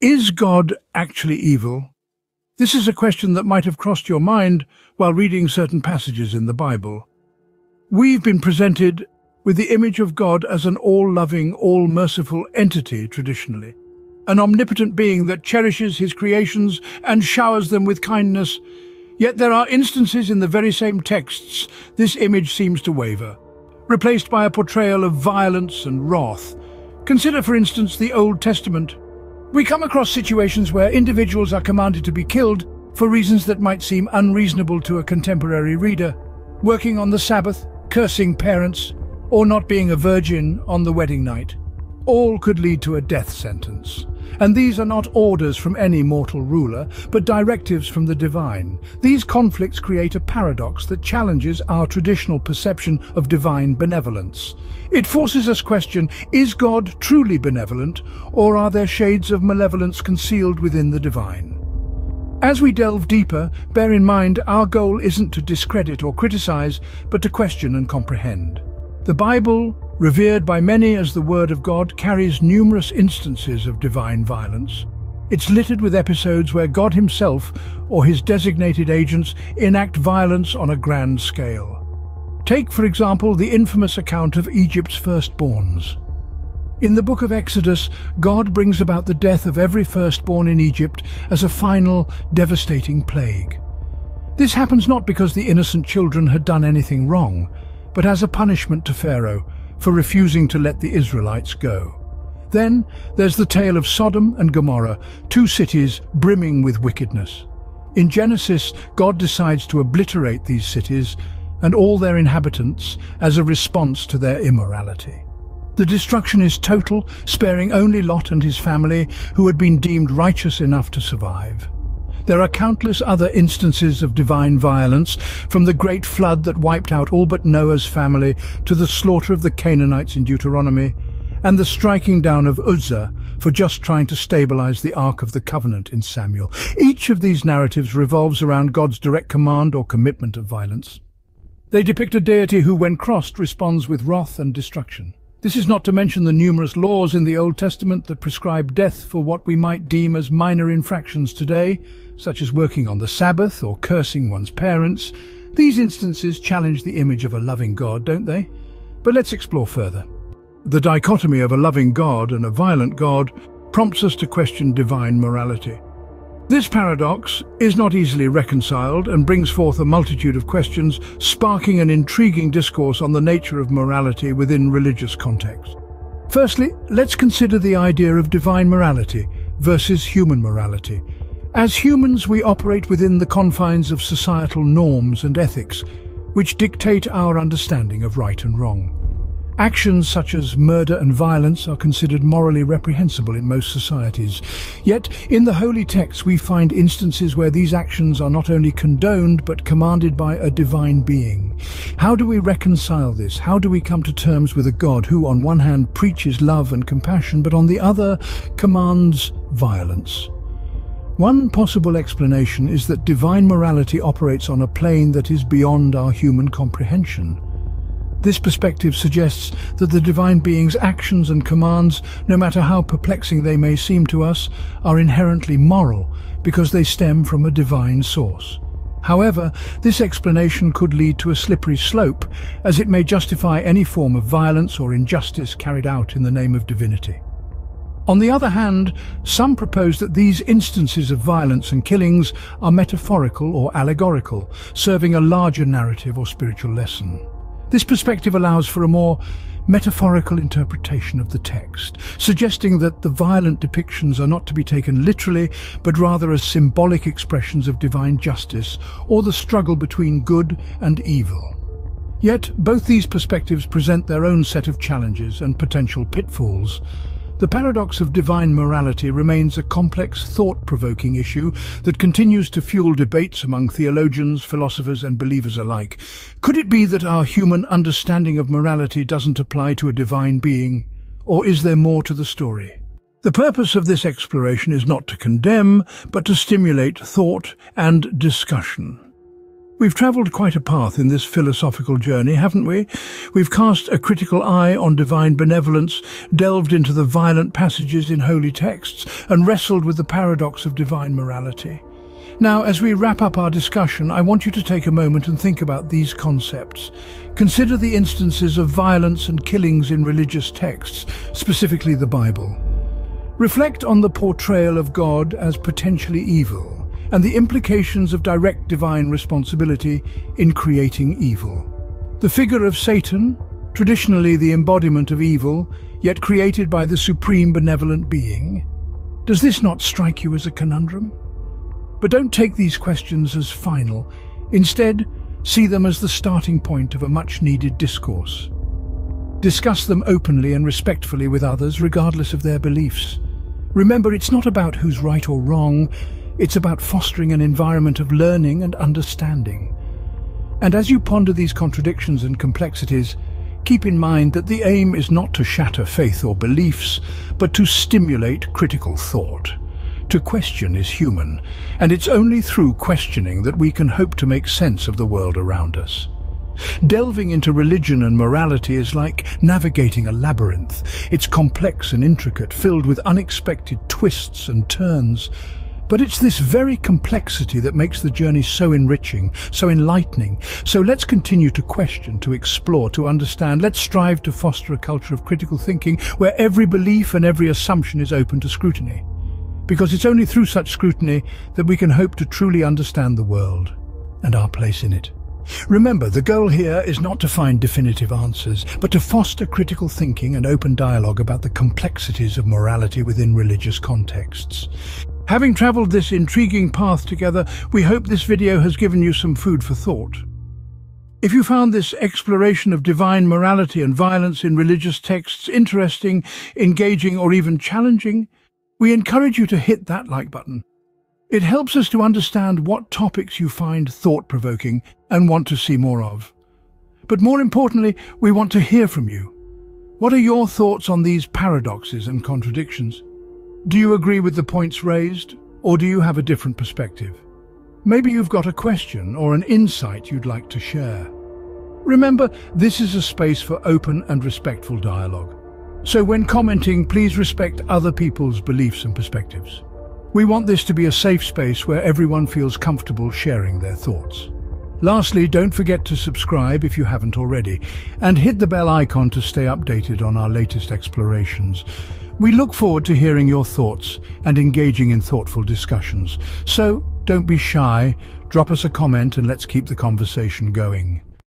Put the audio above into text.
Is God actually evil? This is a question that might have crossed your mind while reading certain passages in the Bible. We've been presented with the image of God as an all-loving, all-merciful entity traditionally, an omnipotent being that cherishes his creations and showers them with kindness. Yet there are instances in the very same texts this image seems to waver, replaced by a portrayal of violence and wrath. Consider, for instance, the Old Testament. We come across situations where individuals are commanded to be killed for reasons that might seem unreasonable to a contemporary reader: working on the Sabbath, cursing parents, or not being a virgin on the wedding night. All could lead to a death sentence. And these are not orders from any mortal ruler, but directives from the divine. These conflicts create a paradox that challenges our traditional perception of divine benevolence. It forces us to question, is God truly benevolent, or are there shades of malevolence concealed within the divine? As we delve deeper, bear in mind our goal isn't to discredit or criticize, but to question and comprehend. The Bible, revered by many as the Word of God, carries numerous instances of divine violence. It's littered with episodes where God himself or his designated agents enact violence on a grand scale. Take, for example, the infamous account of Egypt's firstborns. In the book of Exodus, God brings about the death of every firstborn in Egypt as a final, devastating plague. This happens not because the innocent children had done anything wrong, but as a punishment to Pharaoh for refusing to let the Israelites go. Then there's the tale of Sodom and Gomorrah, two cities brimming with wickedness. In Genesis, God decides to obliterate these cities and all their inhabitants as a response to their immorality. The destruction is total, sparing only Lot and his family, who had been deemed righteous enough to survive. There are countless other instances of divine violence, from the great flood that wiped out all but Noah's family to the slaughter of the Canaanites in Deuteronomy, and the striking down of Uzzah for just trying to stabilize the Ark of the Covenant in Samuel. Each of these narratives revolves around God's direct command or commitment of violence. They depict a deity who, when crossed, responds with wrath and destruction. This is not to mention the numerous laws in the Old Testament that prescribe death for what we might deem as minor infractions today, such as working on the Sabbath or cursing one's parents. These instances challenge the image of a loving God, don't they? But let's explore further. The dichotomy of a loving God and a violent God prompts us to question divine morality. This paradox is not easily reconciled and brings forth a multitude of questions, sparking an intriguing discourse on the nature of morality within religious context. Firstly, let's consider the idea of divine morality versus human morality. As humans, we operate within the confines of societal norms and ethics, which dictate our understanding of right and wrong. Actions such as murder and violence are considered morally reprehensible in most societies. Yet, in the holy texts, we find instances where these actions are not only condoned but commanded by a divine being. How do we reconcile this? How do we come to terms with a God who, on one hand, preaches love and compassion, but on the other, commands violence? One possible explanation is that divine morality operates on a plane that is beyond our human comprehension. This perspective suggests that the divine being's actions and commands, no matter how perplexing they may seem to us, are inherently moral because they stem from a divine source. However, this explanation could lead to a slippery slope, as it may justify any form of violence or injustice carried out in the name of divinity. On the other hand, some propose that these instances of violence and killings are metaphorical or allegorical, serving a larger narrative or spiritual lesson. This perspective allows for a more metaphorical interpretation of the text, suggesting that the violent depictions are not to be taken literally, but rather as symbolic expressions of divine justice or the struggle between good and evil. Yet, both these perspectives present their own set of challenges and potential pitfalls. The paradox of divine morality remains a complex, thought-provoking issue that continues to fuel debates among theologians, philosophers, and believers alike. Could it be that our human understanding of morality doesn't apply to a divine being, or is there more to the story? The purpose of this exploration is not to condemn, but to stimulate thought and discussion. We've travelled quite a path in this philosophical journey, haven't we? We've cast a critical eye on divine benevolence, delved into the violent passages in holy texts, and wrestled with the paradox of divine morality. Now, as we wrap up our discussion, I want you to take a moment and think about these concepts. Consider the instances of violence and killings in religious texts, specifically the Bible. Reflect on the portrayal of God as potentially evil, and the implications of direct divine responsibility in creating evil. The figure of Satan, traditionally the embodiment of evil, yet created by the supreme benevolent being. Does this not strike you as a conundrum? But don't take these questions as final. Instead, see them as the starting point of a much-needed discourse. Discuss them openly and respectfully with others, regardless of their beliefs. Remember, it's not about who's right or wrong. It's about fostering an environment of learning and understanding. And as you ponder these contradictions and complexities, keep in mind that the aim is not to shatter faith or beliefs, but to stimulate critical thought. To question is human, and it's only through questioning that we can hope to make sense of the world around us. Delving into religion and morality is like navigating a labyrinth. It's complex and intricate, filled with unexpected twists and turns. But it's this very complexity that makes the journey so enriching, so enlightening. So let's continue to question, to explore, to understand. Let's strive to foster a culture of critical thinking where every belief and every assumption is open to scrutiny. Because it's only through such scrutiny that we can hope to truly understand the world and our place in it. Remember, the goal here is not to find definitive answers, but to foster critical thinking and open dialogue about the complexities of morality within religious contexts. Having travelled this intriguing path together, we hope this video has given you some food for thought. If you found this exploration of divine morality and violence in religious texts interesting, engaging, or even challenging, we encourage you to hit that like button. It helps us to understand what topics you find thought-provoking and want to see more of. But more importantly, we want to hear from you. What are your thoughts on these paradoxes and contradictions? Do you agree with the points raised, or do you have a different perspective? Maybe you've got a question or an insight you'd like to share. Remember, this is a space for open and respectful dialogue. So when commenting, please respect other people's beliefs and perspectives. We want this to be a safe space where everyone feels comfortable sharing their thoughts. Lastly, don't forget to subscribe if you haven't already, and hit the bell icon to stay updated on our latest explorations. We look forward to hearing your thoughts and engaging in thoughtful discussions. So don't be shy, drop us a comment and let's keep the conversation going.